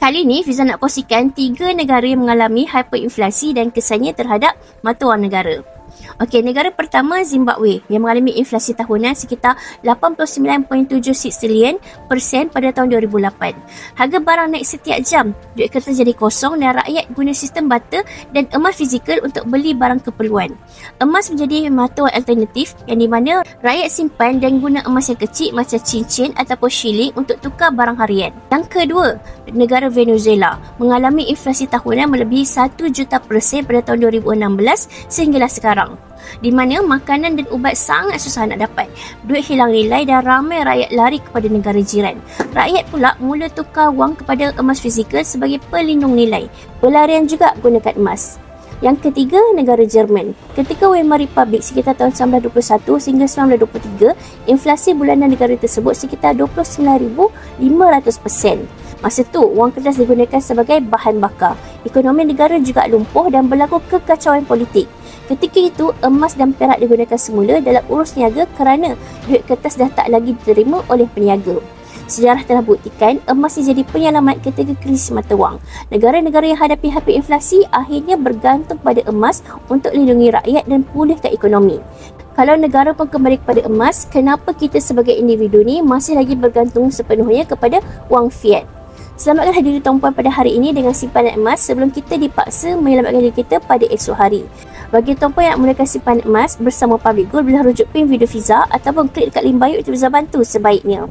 Kali ini, Fiza nak kongsikan 3 negara yang mengalami hyperinflasi dan kesannya terhadap mata wang negara. Okey, negara pertama Zimbabwe yang mengalami inflasi tahunan sekitar 89.76 trilion persen pada tahun 2008. Harga barang naik setiap jam, duit kertas jadi kosong dan rakyat guna sistem barter dan emas fizikal untuk beli barang keperluan. Emas menjadi mata wang alternatif yang di mana rakyat simpan dan guna emas yang kecil macam cincin ataupun shilling untuk tukar barang harian. Yang kedua, negara Venezuela mengalami inflasi tahunan melebihi 1 juta persen pada tahun 2016 sehinggalah sekarang, di mana makanan dan ubat sangat susah nak dapat. Duit hilang nilai dan ramai rakyat lari kepada negara jiran. Rakyat pula mula tukar wang kepada emas fizikal sebagai pelindung nilai. Pelarian juga gunakan emas. Yang ketiga, negara Jerman. Ketika Weimar Republic sekitar tahun 1921 sehingga 1923, inflasi bulanan negara tersebut sekitar 29,500%. Masa tu, wang kertas digunakan sebagai bahan bakar. Ekonomi negara juga lumpuh dan berlaku kekacauan politik. Ketika itu, emas dan perak digunakan semula dalam urus niaga kerana duit kertas dah tak lagi diterima oleh peniaga. Sejarah telah buktikan emas jadi penyelamat ketika krisis mata wang. Negara-negara yang hadapi hyperinflasi akhirnya bergantung pada emas untuk lindungi rakyat dan pulihkan ekonomi. Kalau negara pun kembali kepada emas, kenapa kita sebagai individu ni masih lagi bergantung sepenuhnya kepada wang fiat? Selamatkan diri tuan-puan pada hari ini dengan simpanan emas sebelum kita dipaksa menyelamatkan diri kita pada esok hari. Bagi tuan-puan yang mulakan simpanan emas bersama Public Gold, boleh rujuk pin video Fiza ataupun klik dekat link bio untuk bisa bantu sebaiknya.